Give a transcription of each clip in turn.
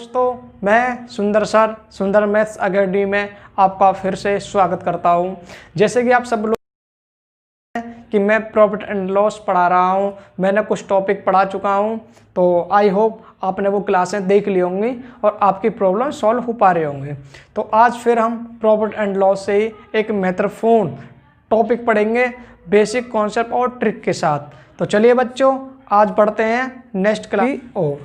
दोस्तों, मैं सुंदर सर सुंदर मैथ्स अकेडमी में आपका फिर से स्वागत करता हूं। जैसे कि आप सब लोग कि मैं प्रॉफिट एंड लॉस पढ़ा रहा हूं, मैंने कुछ टॉपिक पढ़ा चुका हूं, तो आई होप आपने वो क्लासें देख ली होंगी और आपकी प्रॉब्लम सॉल्व हो पा रहे होंगे। तो आज फिर हम प्रॉफिट एंड लॉस से ही एक महत्वपूर्ण टॉपिक पढ़ेंगे बेसिक कॉन्सेप्ट और ट्रिक के साथ। तो चलिए बच्चों, आज पढ़ते हैं नेक्स्ट क्लास और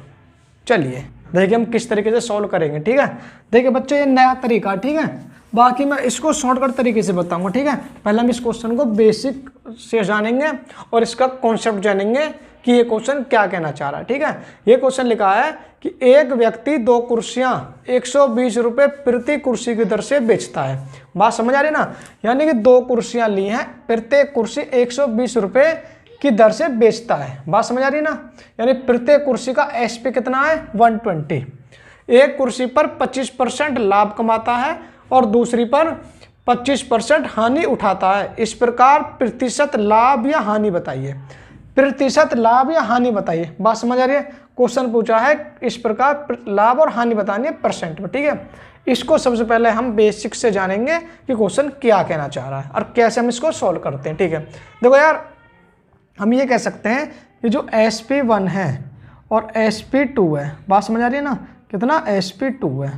चलिए देखिए हम किस तरीके से सॉल्व करेंगे। ठीक है, देखिए बच्चों ये नया तरीका, ठीक है, बाकी मैं इसको शॉर्टकट तरीके से बताऊंगा। ठीक है, पहले हम इस क्वेश्चन को बेसिक से जानेंगे और इसका कॉन्सेप्ट जानेंगे कि ये क्वेश्चन क्या कहना चाह रहा है। ठीक है, ये क्वेश्चन लिखा है कि एक व्यक्ति 2 कुर्सियां 120 रुपये प्रति कुर्सी की दर से बेचता है। बात समझ आ रही ना, यानी कि 2 कुर्सियां ली हैं, प्रत्येक कुर्सी 120 रुपये की दर से बेचता है। बात समझ आ रही ना, यानी प्रत्येक कुर्सी का एसपी कितना है 120। एक कुर्सी पर 25% लाभ कमाता है और दूसरी पर 25% हानि उठाता है। इस प्रकार प्रतिशत लाभ या हानि बताइए। प्रतिशत लाभ या हानि बताइए। बात समझ आ रही है, क्वेश्चन पूछा है इस प्रकार लाभ और हानि बतानी है परसेंट में। ठीक है, इसको सबसे पहले हम बेसिक से जानेंगे कि क्वेश्चन क्या कहना चाह रहा है और कैसे हम इसको सॉल्व करते हैं। ठीक है, देखो यार, हम ये कह सकते हैं कि जो SP1 है और SP2 है, बात समझ आ रही है ना, कितना SP2 है।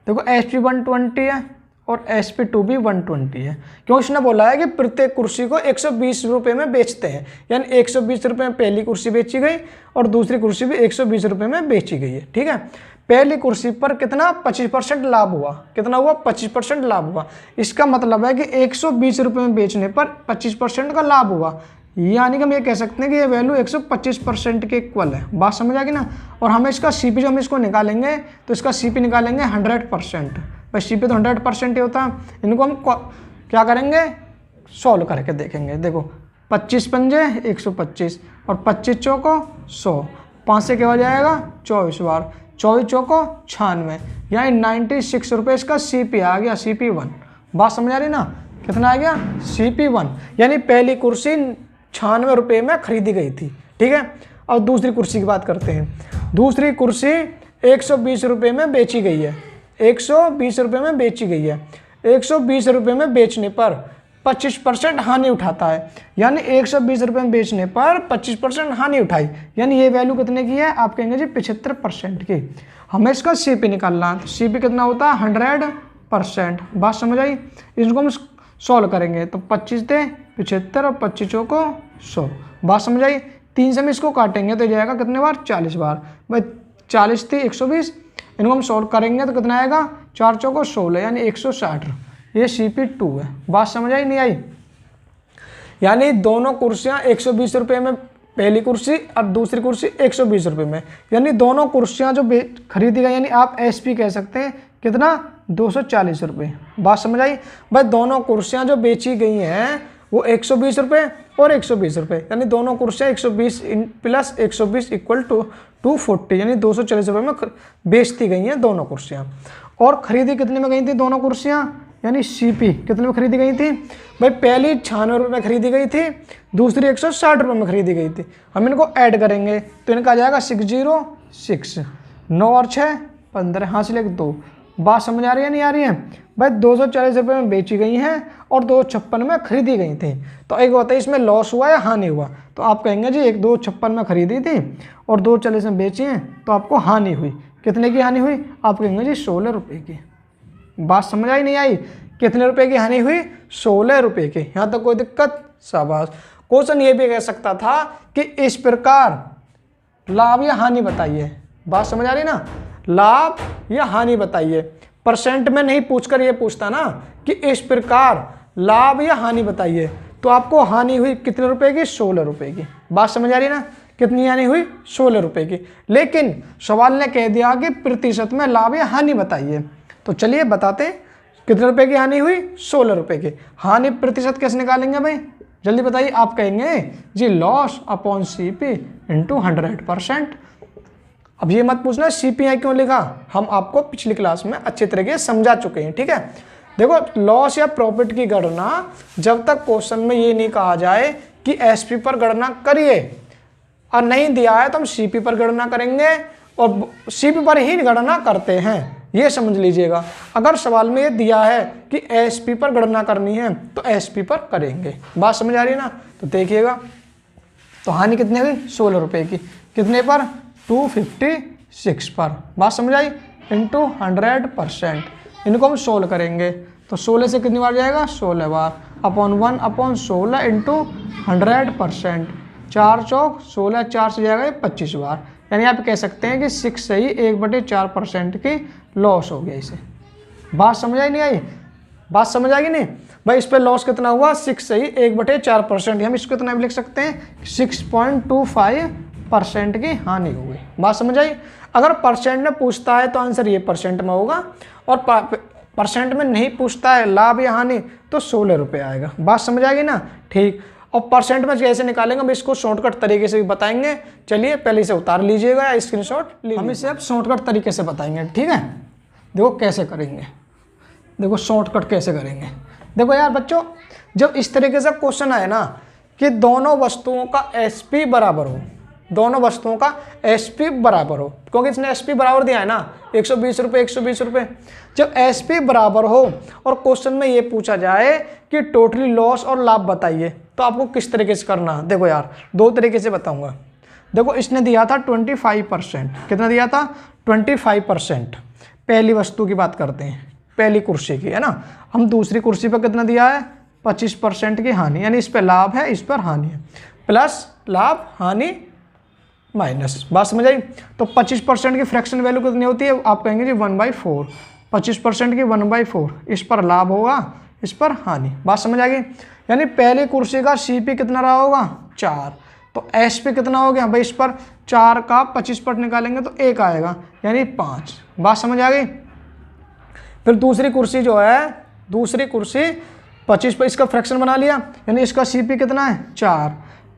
देखो SP1 20 है और SP2 भी 120 है, क्यों इसने बोला है कि प्रत्येक कुर्सी को 120 रुपये में बेचते हैं, यानी 120 रुपये में पहली कुर्सी बेची गई और दूसरी कुर्सी भी 120 रुपये में बेची गई है। ठीक है, पहली कुर्सी पर कितना 25% लाभ हुआ, कितना हुआ 25% लाभ हुआ। इसका मतलब है कि 120 रुपये में बेचने पर 25% का लाभ हुआ, यानी कि हम ये कह सकते हैं कि ये वैल्यू 125% के इक्वल है। बात समझ आ गई ना। और हमें इसका सीपी जो हम इसको निकालेंगे तो इसका सीपी निकालेंगे 100%। भाई सीपी तो 100% ही होता है। इनको हम क्या करेंगे, सॉल्व करके देखेंगे। देखो 25 पंजे 125 और 25 चौको 100, 5 से क्या हो जाएगा 24 बार, 24 चौको 96, यानी 96 रुपये इसका सीपी आ गया, CP1। बात समझ आ रही ना, कितना आ गया CP1, यानी पहली कुर्सी 96 रुपये में खरीदी गई थी। ठीक है, और दूसरी कुर्सी की बात करते हैं। दूसरी कुर्सी 120 रुपये में बेची गई है, 120 रुपये में बेची गई है। 120 रुपये में बेचने पर 25% हानि उठाता है, यानी 120 रुपये में बेचने पर 25% हानि उठाई, यानी ये वैल्यू कितने की है, आप कहेंगे जी 75% की। हमें इसका सीपी निकालना है, तो सीपी कितना होता है 100%। बात समझ आई। इसको हम सॉल्व करेंगे तो 25 दे 75 और 25 चौको 100। बात समझ आई। 3 से हम इसको काटेंगे तो जाएगा कितने बार 40 बार। भाई 40 थी 120, इनको हम सॉल्व करेंगे तो कितना आएगा 4 चौको 16, यानी 160। ये CP2 है। बात समझ आई नहीं आई, यानी दोनों कुर्सियाँ 120 रुपये में पहली कुर्सी और दूसरी कुर्सी 120 रुपये में, यानी दोनों कुर्सियाँ जो खरीदी गई, यानी आप SP कह सकते हैं कितना 240 रुपये। बात समझ आई। भाई दोनों कुर्सियाँ जो बेची गई हैं वो 120 रुपये और 120 रुपये, यानी दोनों कुर्सियाँ 120 प्लस 120 इक्वल टू 240, यानी 240 रुपये में बेचती गई हैं दोनों कुर्सियाँ। और खरीदी कितने में गई थी दोनों कुर्सियाँ, यानी CP कितने में खरीदी गई थी। भाई पहली 96 रुपये में खरीदी गई थी, दूसरी 160 रुपये में खरीदी गई थी। हम इनको ऐड करेंगे तो इनका आ जाएगा 606, 9 और 6 15, हाँ से 2। बात समझ आ रही है नहीं आ रही है। भाई 240 रुपये में बेची गई हैं और 256 में खरीदी गई थी। तो एक होता है इसमें लॉस हुआ या हानि हुआ, तो आप कहेंगे जी 256 में खरीदी थी और 240 में बेची हैं तो आपको हानि हुई। कितने की हानि हुई, आप कहेंगे जी 16 रुपये की। बात समझ आई नहीं आई, कितने रुपए की हानि हुई 16 रुपये की। यहाँ तक कोई दिक्कत, शाबाश। क्वेश्चन ये भी कह सकता था कि इस प्रकार लाभ या हानि बताइए। बात समझ आ रही ना, लाभ या हानि बताइए। परसेंट में नहीं पूछकर ये पूछता ना कि इस प्रकार लाभ या हानि बताइए, तो आपको हानि हुई कितने रुपए की 16 रुपये की। बात समझ आ रही ना, कितनी हानि हुई 16 रुपये की। लेकिन सवाल ने कह दिया कि प्रतिशत में लाभ या हानि बताइए, तो चलिए बताते हैं कितने रुपए की हानि हुई 16 रुपये की। हानि प्रतिशत कैसे निकालेंगे भाई, जल्दी बताइए। आप कहेंगे जी लॉस अपॉन CP इंटू 100%। अब ये मत पूछना CPI क्यों लिखा, हम आपको पिछली क्लास में अच्छे तरीके से समझा चुके हैं। ठीक है, देखो लॉस या प्रॉफिट की गणना जब तक क्वेश्चन में ये नहीं कहा जाए कि SP पर गणना करिए और नहीं दिया है तो हम CP पर गणना करेंगे और सीपी पर ही गणना करते हैं, ये समझ लीजिएगा। अगर सवाल में ये दिया है कि एसपी पर गणना करनी है तो एसपी पर करेंगे। बात समझ आ रही है ना? तो देखिएगा, तो हानि कितने हुई 16 रुपये की, कितने पर 256 पर। बात समझ आई? इंटू 100%, इनको हम सोल्व करेंगे तो 16 से कितनी बार जाएगा 16 बार, अपॉन 1/16 इंटू 100%, 4 चौक 16, 4 से जाएगा 25 बार। यानी आप कह सकते हैं कि 6 से ही 1/4% की लॉस हो गया इसे। बात समझ आई नहीं आई? बात समझ आएगी नहीं भाई? इस पे लॉस कितना हुआ 6 से ही 1/4%, हम इसको कितना भी लिख सकते हैं 6.25% की हानि हो गई। बात समझ आई? अगर परसेंट में पूछता है तो आंसर ये परसेंट में होगा, और परसेंट में नहीं पूछता है लाभ या हानि तो 16 रुपये आएगा। बात समझ आएगी ना? ठीक। और परसेंट में कैसे निकालेंगे हम इसको शॉर्टकट तरीके से भी बताएंगे। चलिए पहले इसे उतार लीजिएगा या स्क्रीनशॉट लीजिए, हम इसे अब शॉर्टकट तरीके से बताएंगे। ठीक है, देखो कैसे करेंगे, देखो शॉर्टकट कैसे करेंगे। देखो यार बच्चों, जब इस तरीके से क्वेश्चन आए ना कि दोनों वस्तुओं का एसपी बराबर हो, दोनों वस्तुओं का एसपी बराबर हो, क्योंकि इसने एसपी बराबर दिया है ना 120 रुपये 120 रुपये। जब एसपी बराबर हो और क्वेश्चन में ये पूछा जाए कि टोटली लॉस और लाभ बताइए, तो आपको किस तरीके से करना है? देखो यार, दो तरीके से बताऊंगा। देखो इसने दिया था 25%, कितना दिया था 25%। पहली वस्तु की बात करते हैं, पहली कुर्सी की, है ना। हम दूसरी कुर्सी पर कितना दिया है 25% की हानि, यानी इस पर लाभ है इस पर हानि है, प्लस लाभ हानि माइनस। बात समझ आई? तो 25% की फ्रैक्शन वैल्यू कितनी होती है? आप कहेंगे जी 1/4, 25% की 1/4, इस पर लाभ होगा इस पर हानि। बात समझ आ गई? यानी पहली कुर्सी का सीपी कितना रहा होगा 4, तो एसपी कितना हो गया भाई? इस पर 4 का 25% निकालेंगे तो 1 आएगा, यानी 5। बात समझ आ गई? फिर दूसरी कुर्सी जो है, दूसरी कुर्सी 25 पर इसका फ्रैक्शन बना लिया, यानी इसका सीपी कितना है 4,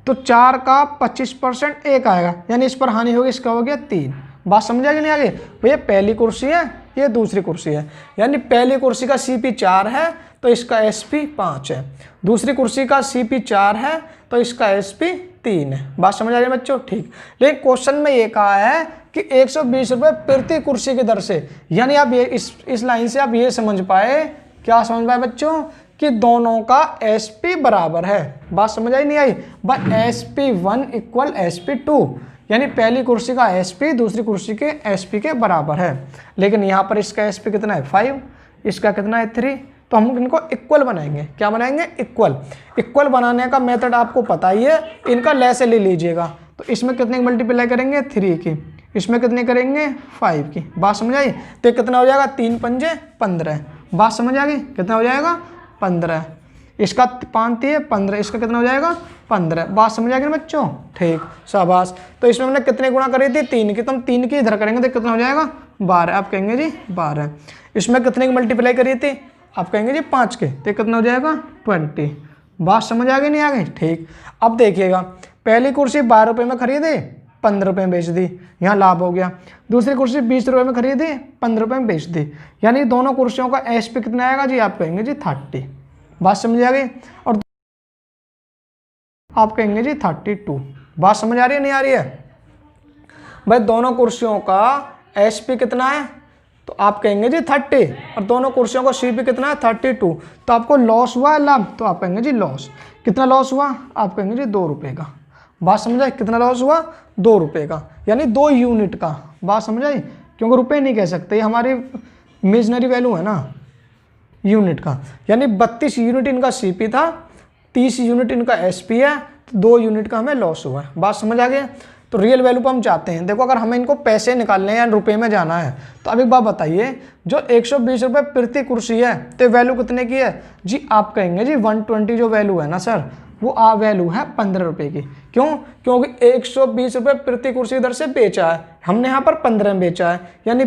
तो 4 का 25% 1 आएगा, यानी इस पर हानि होगी, इसका हो गया 3। बात समझ आ गई नहीं आगे? भैया पहली कुर्सी है, ये दूसरी कुर्सी है, यानी पहली कुर्सी का सीपी 4 है तो इसका एसपी 5 है, दूसरी कुर्सी का सीपी 4 है तो इसका एसपी 3 है। बात समझ आ रही है बच्चों? ठीक। लेकिन क्वेश्चन में ये कहा है कि 120 रुपये प्रति कुर्सी की दर से, यानी आप ये इस लाइन से आप ये समझ पाए, क्या समझ पाए बच्चों, कि दोनों का एसपी बराबर है। बात समझ आई नहीं आई? भाई SP1 इक्वल SP2, यानी पहली कुर्सी का एसपी दूसरी कुर्सी के एसपी के बराबर है। लेकिन यहाँ पर इसका एसपी कितना है 5, इसका कितना है 3, तो हम इनको इक्वल बनाएंगे। क्या बनाएंगे? इक्वल। इक्वल बनाने का मेथड आपको पता ही है, इनका लेसे ले लीजिएगा। तो इसमें कितने की मल्टीप्लाई करेंगे 3 की, इसमें कितने करेंगे 5 की। बात समझ आई? तो कितना हो जाएगा 3 पंजे 15। बात समझ आ गई? कितना हो जाएगा 15, इसका 5 3 15, इसका कितना हो जाएगा 15। बात समझ आ गई ना बच्चों? ठीक, शाबाश। तो इसमें हमने कितने गुणा करी थी 3 की, तो हम 3 की इधर करेंगे तो कितना हो जाएगा 12। आप कहेंगे जी 12। इसमें कितने की मल्टीप्लाई करी थी? आप कहेंगे जी 5 के, तो कितना हो जाएगा 20। बात समझ आ गई नहीं आ गई? ठीक। अब देखिएगा, पहली कुर्सी 12 रुपये में खरीदे, 15 रुपये में बेच दी, यहाँ लाभ हो गया। दूसरी कुर्सी 20 रुपये में खरीदी, 15 रुपये में बेच दी, यानी दोनों कुर्सियों का एसपी कितना आएगा जी? आप कहेंगे जी 30। बात समझ आ गई? और आप कहेंगे जी 32। बात समझ आ रही है नहीं आ रही है? भाई दोनों कुर्सियों का एसपी कितना है? तो आप कहेंगे जी 30, और दोनों कुर्सियों का सीपी कितना है 32। तो आपको लॉस हुआ है लाभ? तो आप कहेंगे जी लॉस। कितना लॉस हुआ? आप कहेंगे जी 2 रुपये का। बात समझ आई? कितना लॉस हुआ? 2 रुपये का, यानी 2 यूनिट का। बात समझ आई? क्योंकि रुपये नहीं कह सकते, ये हमारी इमेजिनरी वैल्यू है ना, यूनिट का। यानी 32 यूनिट इनका सीपी था, 30 यूनिट इनका एसपी है, तो 2 यूनिट का हमें लॉस हुआ है। बात समझ आ गई? तो रियल वैल्यू पर हम चाहते हैं। देखो अगर हमें इनको पैसे निकालने हैं या रुपए में जाना है, तो अब एक बात बताइए, जो 120 रुपये प्रति कुर्सी है तो वैल्यू कितने की है जी? आप कहेंगे जी 120 जो वैल्यू है ना सर, वो वैल्यू है 15 रुपये की। क्यों? क्योंकि 120 रुपये प्रति कुर्सी दर से बेचा है, हमने यहाँ पर 15 में बेचा है, यानी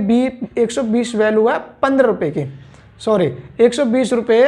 120 वैल्यू है 15 रुपये की। सॉरी, 120 रुपये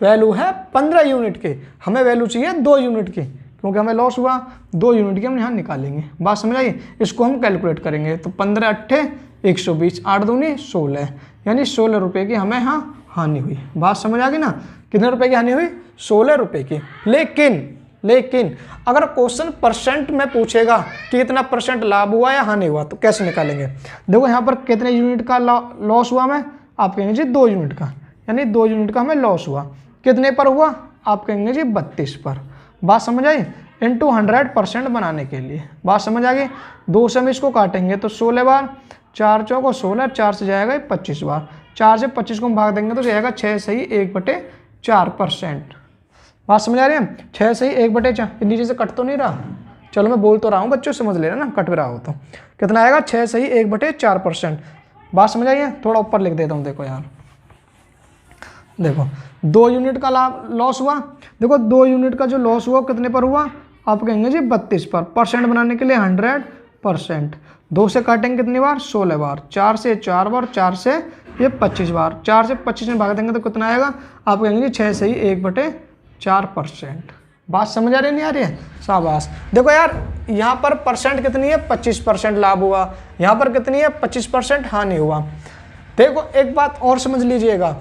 वैल्यू है 15 यूनिट की, हमें वैल्यू चाहिए 2 यूनिट की, क्योंकि हमें लॉस हुआ 2 यूनिट की, हम यहाँ निकालेंगे। बात समझ आई? इसको हम कैलकुलेट करेंगे, तो 15 अट्ठे 120, 8 दूनी 16, यानी 16 रुपये की हमें यहाँ हानि हुई। बात समझ आ गई ना? कितने रुपए की हानि हुई? 16 रुपये की। लेकिन लेकिन अगर क्वेश्चन परसेंट में पूछेगा कि कितना परसेंट लाभ हुआ या हानि हुआ तो कैसे निकालेंगे। देखो यहाँ पर कितने यूनिट का लॉस हुआ हमें, आप कहेंगे जी 2 यूनिट का, यानी 2 यूनिट का हमें लॉस हुआ। कितने पर हुआ, आप कहेंगे जी 32 पर। बात समझ आई। इंटू 100% बनाने के लिए बात समझ आ गई। 2 से हम इसको काटेंगे तो 16 बार, 4 चौको 16, 4 से जाएगा 25 बार, 4 से 25 को हम भाग देंगे तो जाएगा 6 सही 1/4%। बात समझ आ रही है। 6 सही 1/4, नीचे से कट तो नहीं रहा, चलो मैं बोल तो रहा हूँ, बच्चों समझ लेना ना, कट भी रहा हो तो कितना आएगा 6 सही 1/4%। बात समझ आई है। थोड़ा ऊपर लिख देता हूँ, देखो यार, देखो 2 यूनिट का लॉस हुआ। देखो 2 यूनिट का जो लॉस हुआ कितने पर हुआ, आप कहेंगे जी 32 पर। परसेंट बनाने के लिए 100%। 2 से काटेंगे कितनी बार, 16 बार, 4 से 4 बार, 4 से ये 25 बार, 4 से 25 में भाग देंगे तो कितना आएगा, आप कहेंगे जी 6 सही 1/4%। बात समझ आ रही नहीं आ रही है, शाबाश। देखो यार यहाँ पर परसेंट कितनी है, 25% लाभ हुआ, यहाँ पर कितनी है 25% हानि हुआ। देखो एक बात और समझ लीजिएगा,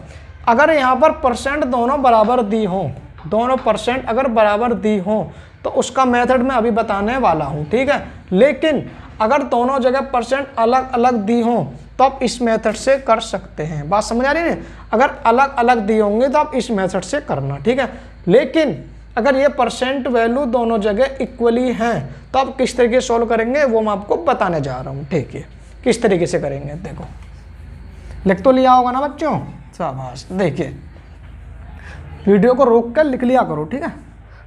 अगर यहाँ पर परसेंट दोनों बराबर दी हो, दोनों परसेंट अगर बराबर दी हो तो उसका मेथड मैं अभी बताने वाला हूँ, ठीक है। लेकिन अगर दोनों जगह परसेंट अलग अलग दी हो तो आप इस मेथड से कर सकते हैं। बात समझ आ रही है। अगर अलग अलग दी होंगे तो आप इस मेथड से करना, ठीक है। लेकिन अगर ये परसेंट वैल्यू दोनों जगह इक्वली हैं तो आप किस तरीके से सॉल्व करेंगे वो मैं आपको बताने जा रहा हूँ, ठीक है। किस तरीके से करेंगे देखो, लिख तो लिया होगा ना बच्चों, शाबाश। देखिए वीडियो को रोक कर लिख लिया करो, ठीक है।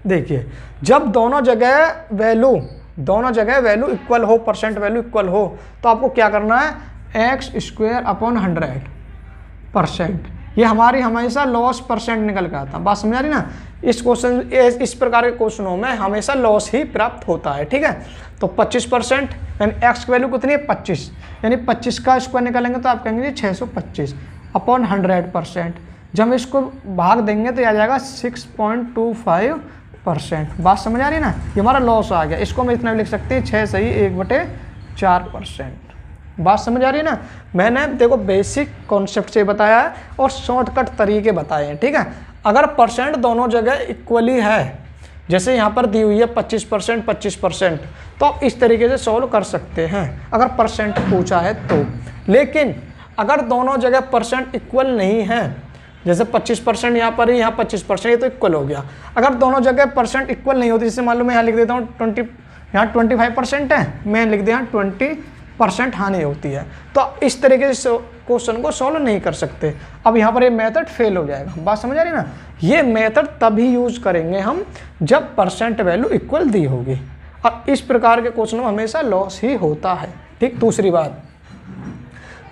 देखिए जब दोनों जगह वैल्यू इक्वल हो, परसेंट वैल्यू इक्वल हो तो आपको क्या करना है, x²/100%। ये हमारी हमेशा लॉस परसेंट निकल के आता है। बात समझ आ रही ना। इस प्रकार के क्वेश्चनों में हमेशा लॉस ही प्राप्त होता है, ठीक है। तो 25% यानी x की वैल्यू कितनी है 25, यानी 25 का स्क्वायर निकालेंगे तो आप कहेंगे 625/100%। जब हम इसको भाग देंगे तो आ जाएगा 6.25%। बात समझ आ रही है ना। ये हमारा लॉस आ गया, इसको हम इतना भी लिख सकते हैं 6 सही 1/4%। बात समझ आ रही है ना। मैंने देखो बेसिक कॉन्सेप्ट से बताया है और शॉर्टकट तरीके बताए हैं, ठीक है। अगर परसेंट दोनों जगह इक्वली है, जैसे यहाँ पर दी हुई है 25%, तो आप इस तरीके से सॉल्व कर सकते हैं अगर परसेंट पूछा है तो। लेकिन अगर दोनों जगह परसेंट इक्वल नहीं है, जैसे 25% यहाँ पर है, यहाँ 25%, ये तो इक्वल हो गया। अगर दोनों जगह परसेंट इक्वल नहीं होती, जैसे मान लो मैं यहाँ लिख देता हूँ 20, यहाँ 25% है, मैं लिख दिया 20% हानि होती है, तो इस तरीके से क्वेश्चन को सॉल्व नहीं कर सकते। अब यहाँ पर ये मेथड फेल हो जाएगा। बात समझ आ रही ना। ये मेथड तभी यूज करेंगे हम जब परसेंट वैल्यू इक्वल दी होगी, और इस प्रकार के क्वेश्चन में हमेशा लॉस ही होता है, ठीक। दूसरी बात,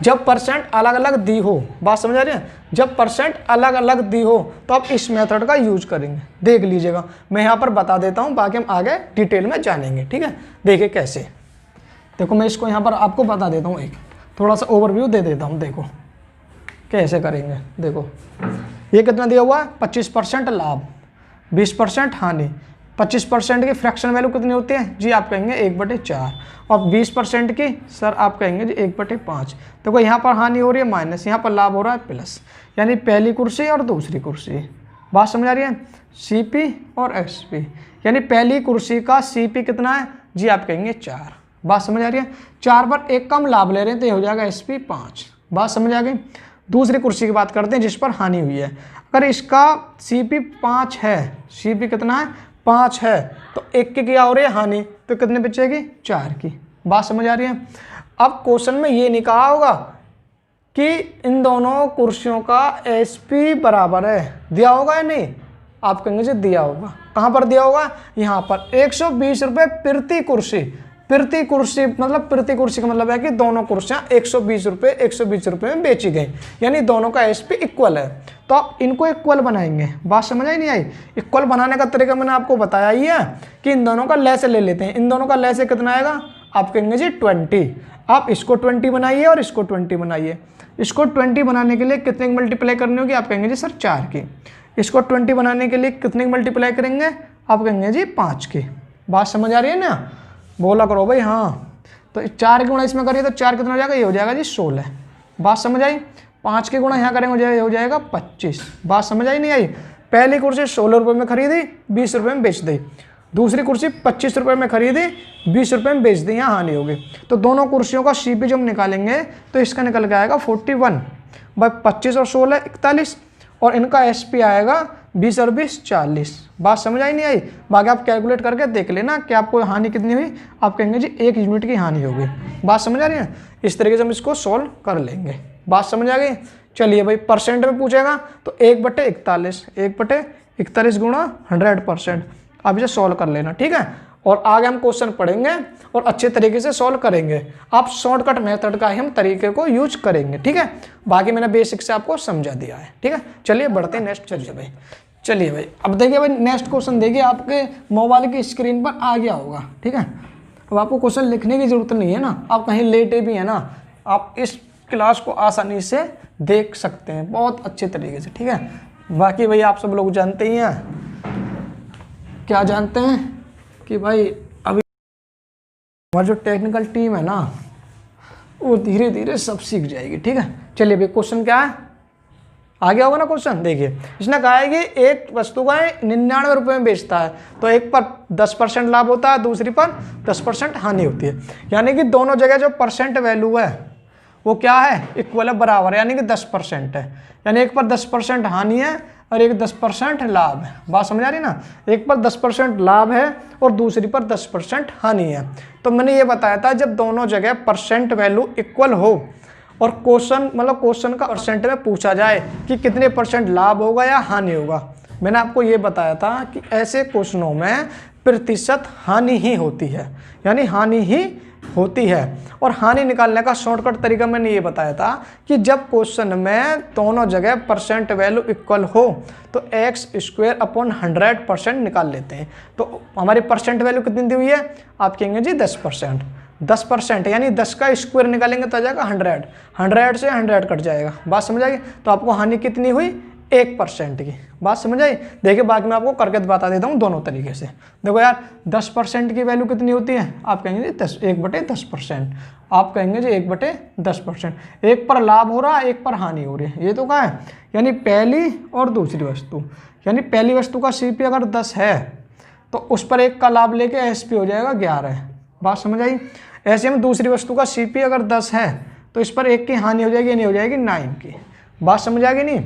जब परसेंट अलग अलग दी हो, बात समझ आ रही है, जब परसेंट अलग अलग दी हो तो आप इस मेथड का यूज करेंगे। देख लीजिएगा, मैं यहाँ पर बता देता हूँ, बाकी हम आगे डिटेल में जानेंगे, ठीक है। देखिए कैसे, देखो मैं इसको यहाँ पर आपको बता देता हूँ, एक थोड़ा सा ओवरव्यू दे देता हूँ। देखो कैसे करेंगे। देखो ये कितना दिया हुआ है, 25% लाभ, 20% हानि। 25% की फ्रैक्शन वैल्यू कितनी होती है जी, आप कहेंगे 1/4, और 20% की सर आप कहेंगे जी 1/5। देखो यहाँ पर हानि हो रही है माइनस, यहाँ पर लाभ हो रहा है प्लस, यानी पहली कुर्सी और दूसरी कुर्सी। बात समझ आ रही है। CP और SP, यानी पहली कुर्सी का CP कितना है जी, आप कहेंगे 4। बात समझ आ रही है। 4 पर एक कम लाभ ले रहे हैं तो ये हो जाएगा SP 5। बात समझ आ गई। दूसरी कुर्सी की बात करते हैं जिस पर हानि हुई है। अगर इसका CP 5 है, CP कितना है 5 है, तो एक की क्या हो रही है हानि, तो कितने बचेगी 4 की। बात समझ आ रही है। अब क्वेश्चन में ये नहीं कहा होगा कि इन दोनों कुर्सियों का SP बराबर है, दिया होगा या नहीं, आप कहेंगे जी दिया होगा। कहाँ पर दिया होगा, यहाँ पर 120 रुपये प्रति कुर्सी। प्रति कुर्सी मतलब, प्रति कुर्सी का मतलब है कि दोनों कुर्सियां 120 रुपये में बेची गई, यानी दोनों का SP इक्वल है, तो आप इनको इक्वल बनाएंगे। बात समझ आई नहीं आई। इक्वल बनाने का तरीका मैंने आपको बताया ही है कि इन दोनों का लैसे ले लेते हैं। इन दोनों का लैसे कितना आएगा, आप कहेंगे जी 20। आप इसको 20 बनाइए और इसको 20 बनाइए। इसको 20 बनाने के लिए कितने की मल्टीप्लाई करनी होगी, आप कहेंगे जी सर 4 की। इसको 20 बनाने के लिए कितने की मल्टीप्लाई करेंगे, आप कहेंगे जी 5 की। बात समझ आ रही है ना, बोला करो भाई हाँ। तो 4 की गुणा इसमें करिए तो 4 कितना हो जाएगा, ये हो जाएगा जी 16। बात समझ आई। 5 की गुणा यहाँ करेंगे हो जाएगा 25। बात समझ आई नहीं आई। पहली कुर्सी 16 रुपये में खरीदी, 20 रुपये में बेच दी। दूसरी कुर्सी 25 रुपये में खरीदी, 20 रुपये में बेच दी, यहाँ हानि होगी। तो दोनों कुर्सियों का CP जो हम निकालेंगे तो इसका निकल के आएगा 41 भाई 25 और 16 41, और इनका SP आएगा 20 और 20 40। बात समझ आई नहीं आई? बाकी आप कैलकुलेट करके देख लेना कि आपको हानि कितनी हुई। आप कहेंगे जी 1 यूनिट की हानि होगी। बात समझ आ रही है? इस तरीके से हम इसको सॉल्व कर लेंगे। बात समझ आ गई? चलिए भाई, परसेंट में पूछेगा तो 1/41, 1/41 गुणा 100%। आप इसे सॉल्व कर लेना, ठीक है। और आगे हम क्वेश्चन पढ़ेंगे और अच्छे तरीके से सॉल्व करेंगे। आप शॉर्टकट मेथड का ही हम तरीके को यूज करेंगे, ठीक है। बाकी मैंने बेसिक से आपको समझा दिया है, ठीक है। चलिए बढ़ते हैं नेक्स्ट। चलिए भाई अब देखिए भाई, नेक्स्ट क्वेश्चन देखिए, आपके मोबाइल की स्क्रीन पर आ गया होगा, ठीक है। अब आपको क्वेश्चन लिखने की जरूरत नहीं है ना, आप कहीं लेटे भी है ना, आप इस क्लास को आसानी से देख सकते हैं बहुत अच्छे तरीके से, ठीक है। बाकी भाई आप सब लोग जानते ही हैं, क्या जानते हैं कि भाई अभी हमारी जो टेक्निकल टीम है ना वो धीरे धीरे सब सीख जाएगी, ठीक है। चलिए भाई क्वेश्चन क्या है, आ गया होगा ना क्वेश्चन। देखिए इसने कहा है कि एक वस्तु का 99 रुपये में बेचता है, तो एक पर 10% लाभ होता है, दूसरी पर 10% हानि होती है। यानी कि दोनों जगह जो परसेंट वैल्यू है वो क्या है, इक्वल है, बराबर है, यानी कि 10% है। यानी एक पर 10% हानि है और एक 10% लाभ है। बात समझ आ रही ना? एक पर 10% लाभ है और दूसरी पर 10% हानि है। तो मैंने ये बताया था जब दोनों जगह परसेंट वैल्यू इक्वल हो और क्वेश्चन का परसेंट में पूछा जाए कि कितने % लाभ होगा या हानि होगा, मैंने आपको ये बताया था कि ऐसे क्वेश्चनों में प्रतिशत हानि ही होती है, यानी हानि ही होती है। और हानि निकालने का शॉर्टकट तरीका मैंने ये बताया था कि जब क्वेश्चन में दोनों जगह परसेंट वैल्यू इक्वल हो तो x²/100% निकाल लेते हैं। तो हमारी परसेंट वैल्यू कितनी दी हुई है, आप कहेंगे जी 10%। 10% यानी 10 का स्क्वायर निकालेंगे तो आ जाएगा 100, 100 से 100 कट जाएगा। बात समझ आएगी? तो आपको हानि कितनी हुई, 1% की। बात समझ आई? देखिए बाद में आपको करके बता देता हूँ दोनों तरीके से। देखो यार 10% की वैल्यू कितनी होती है, आप कहेंगे जी 1/10%। आप कहेंगे जी 1/10%। एक पर लाभ हो रहा है, एक पर हानि हो रही है, ये तो क्या है, यानी पहली और दूसरी वस्तु। यानी पहली वस्तु का CP अगर 10 है तो उस पर एक का लाभ लेके SP हो जाएगा 11। बात समझ आई? ऐसे में दूसरी वस्तु का CP अगर 10 है तो इस पर एक की हानि हो जाएगी, यानी हो जाएगी 9 की। बात समझ आ गई नहीं?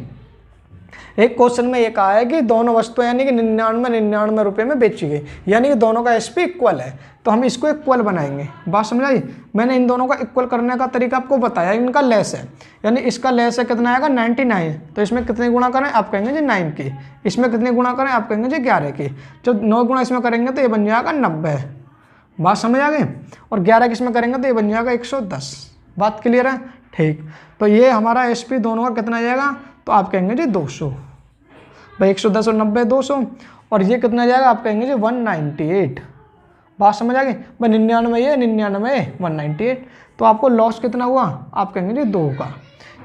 एक क्वेश्चन में ये कहा है कि दोनों वस्तुएं यानी कि 99 रुपये में बेची गई, यानी कि दोनों का SP इक्वल है, तो हम इसको इक्वल बनाएंगे। बात समझ आई? मैंने इन दोनों का इक्वल करने का तरीका आपको बताया। इनका लेस है, यानी इसका लेस है, कितना आएगा 99, तो इसमें कितने गुणा करें, आप कहेंगे जी 9 की। इसमें कितने गुणा करें, आप कहेंगे जी 11 की। जब 9 गुणा इसमें करेंगे तो ये बन जाएगा 90। बात समझ आ गई? और 11 किसमें करेंगे तो ये बन जाएगा 110। बात क्लियर है? ठीक। तो ये हमारा SP दोनों का कितना जाएगा, तो आप कहेंगे जी 200 भाई, 110 और 90 200, और ये कितना जाएगा, आप कहेंगे जी 198। बात समझ आ गई भाई? 99 ये 99 198, तो आपको लॉस कितना हुआ, आप कहेंगे जी 2 का,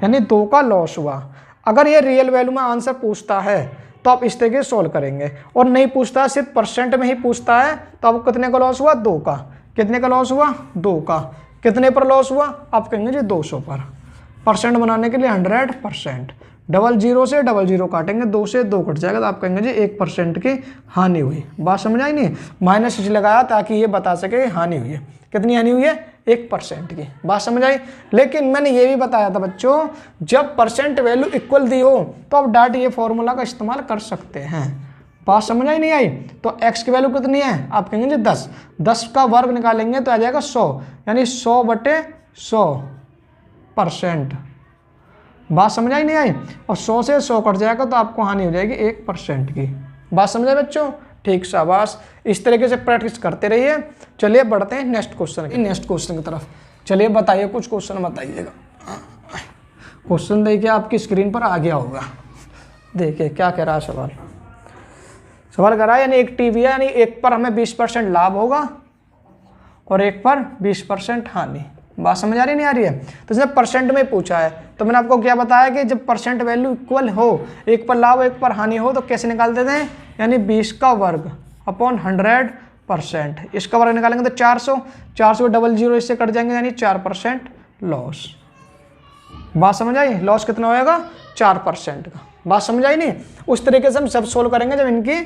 यानी 2 का लॉस हुआ। अगर ये रियल वैल्यू में आंसर पूछता है तो आप इस तरीके से सॉल्व करेंगे, और नहीं पूछता है, सिर्फ परसेंट में ही पूछता है, तो आपको कितने का लॉस हुआ, 2 का। कितने का लॉस हुआ, 2 का। कितने पर लॉस हुआ, आप कहेंगे जी 200 पर। परसेंट बनाने के लिए 100%, 00 से 00 काटेंगे, 2 से 2 कट जाएगा, तो आप कहेंगे जी 1% की हानि हुई। बात समझ आई नहीं? माइनस इसलिए लगाया ताकि ये बता सके हानि हुई है। कितनी हानि हुई है, 1% की। बात समझ आई? लेकिन मैंने ये भी बताया था बच्चों, जब परसेंट वैल्यू इक्वल दी हो तो आप डायरेक्ट ये फॉर्मूला का इस्तेमाल कर सकते हैं। बात समझ आई नहीं आई? तो x की वैल्यू कितनी है, आप कहेंगे जी 10। 10 का वर्ग निकालेंगे तो आ जाएगा 100, यानी 100/100%। बात समझ आई नहीं आई? और 100 से 100 कट जाएगा तो आपको हानि हो जाएगी 1% की। बात समझ आए बच्चों? ठीक, शाबाश। इस तरीके से प्रैक्टिस करते रहिए। चलिए बढ़ते हैं नेक्स्ट क्वेश्चन की तरफ। चलिए बताइए, कुछ क्वेश्चन बताइएगा। क्वेश्चन देखिए आपकी स्क्रीन पर आ गया होगा। देखिए क्या कह रहा है सवाल कर रहा है, यानी एक टीवी है, यानी एक पर हमें 20% लाभ होगा और एक पर 20% हानि। बात समझ आ रही नहीं आ रही है? तो इसने परसेंट में पूछा है, तो मैंने आपको क्या बताया कि जब परसेंट वैल्यू इक्वल हो, एक पर लाभ एक पर हानि हो, तो कैसे निकाल देते हैं, यानी 20 का वर्ग अपॉन 100%। इसका वर्ग निकालेंगे तो 400, 400 00 इससे कट जाएंगे, यानी 4% लॉस। बात समझ आई? लॉस कितना होएगा, 4% का। बात समझ आई नहीं? उस तरीके से हम सब सोल्व करेंगे जब इनकी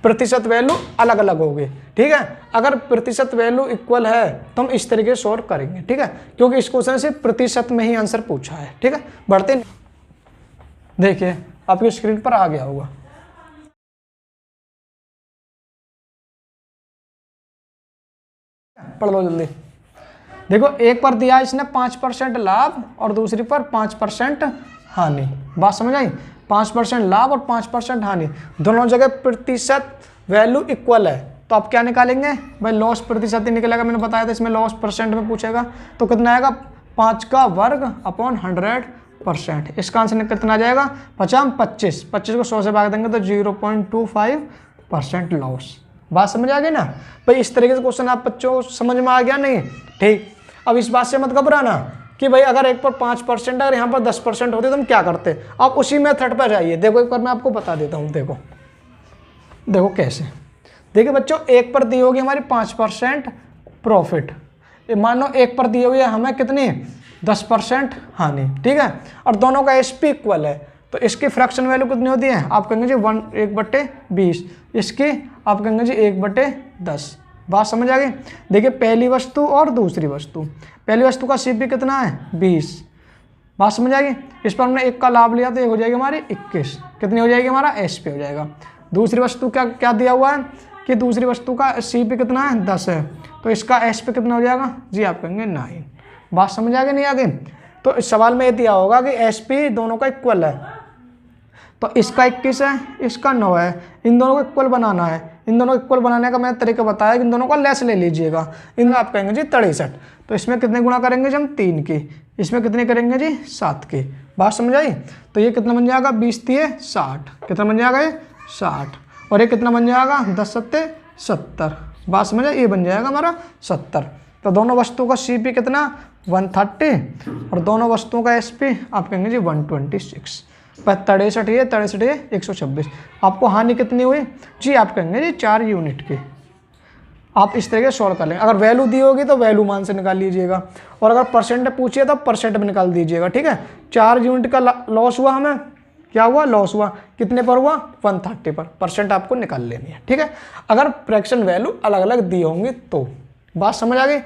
प्रतिशत वैल्यू अलग अलग होगी। ठीक है, अगर प्रतिशत वैल्यू इक्वल है तो हम इस तरीके से सॉल्व करेंगे। ठीक है, क्योंकि इस क्वेश्चन से प्रतिशत में ही आंसर पूछा है। ठीक है, बढ़ते देखिए आपकी स्क्रीन पर आ गया होगा। पढ़ लो जल्दी। देखो एक पर दिया इसने 5% लाभ और दूसरी पर 5% हानि। बात समझ आई? 5% लाभ और 5% हानि, दोनों जगह प्रतिशत वैल्यू इक्वल है, तो आप क्या निकालेंगे भाई? लॉस प्रतिशत ही निकलेगा। मैंने बताया था इसमें लॉस परसेंट में पूछेगा, तो कितना आएगा? 5 का वर्ग अपॉन 100%। इसका आंसर कितना आ जाएगा? 25 को 100 से भाग देंगे तो 0.25% लॉस। बात समझ आ गई ना भाई? इस तरीके से क्वेश्चन आप बच्चों को समझ में आ गया नहीं? ठीक, अब इस बात से मत घबराना कि भाई अगर एक पर 5% अगर यहाँ पर 10% होते तो हम क्या करते। आप उसी मेथड पर जाइए। देखो एक बार मैं आपको बता देता हूँ। देखो कैसे। देखिए बच्चों, एक पर दी होगी हमारी 5% प्रॉफिट, मानो एक पर दी हुई है हमें कितनी? 10% हानि। ठीक है, और दोनों का एसपी इक्वल है, तो इसकी फ्रैक्शन वैल्यू कितनी होती है? आप कहेंगे जी 1/20। इसकी आप कहेंगे जी 1/10। बात समझ आ गई? देखिए पहली वस्तु और दूसरी वस्तु, पहली वस्तु का सीपी कितना है? 20। बात समझ आ गई? इस पर हमने 1 का लाभ लिया तो एक हो जाएगी हमारी 21। कितनी हो जाएगी? हमारा एसपी हो जाएगा। दूसरी वस्तु क्या क्या दिया हुआ है कि दूसरी वस्तु का सीपी कितना है? 10 है, तो इसका एसपी कितना हो जाएगा जी? आप कहेंगे 9। बात समझ आ गई नहीं आ गई? तो इस सवाल में ये दिया होगा कि एसपी दोनों का इक्वल है, तो इसका 21 है, इसका 9 है, इन दोनों को इक्वल बनाना है। इन दोनों को इक्वल बनाने का मैंने तरीका बताया कि इन दोनों का लेस ले लीजिएगा। इन आप कहेंगे जी 63, तो इसमें कितने गुणा करेंगे जी हम? 3 की। इसमें कितने करेंगे जी? 7 की। बात समझ आई? तो ये कितना बन जाएगा? 20 × 60। कितना बन जाएगा ये? 60। और ये कितना बन जाएगा? 10 × 70। बात समझ आई? ये बन जाएगा हमारा 70। तो दोनों वस्तुओं का सीपी कितना? 130, और दोनों वस्तुओं का एसपी आप कहेंगे जी 126। 63 ये 63 ये 126। आपको हानि कितनी हुई जी? आप कहेंगे जी 4 यूनिट की। आप इस तरीके से सॉल्व कर लेंगे। अगर वैल्यू दी होगी तो वैल्यू मान से निकाल लीजिएगा, और अगर परसेंट पूछिए तो परसेंट में निकाल दीजिएगा। ठीक है, 4 यूनिट का लॉस हुआ, हमें क्या हुआ? लॉस हुआ। कितने पर हुआ? 130 पर। परसेंट आपको निकाल लेनी है। ठीक है, अगर फ्रैक्शन वैल्यू अलग अलग दी होंगी तो। बात समझ आ गई?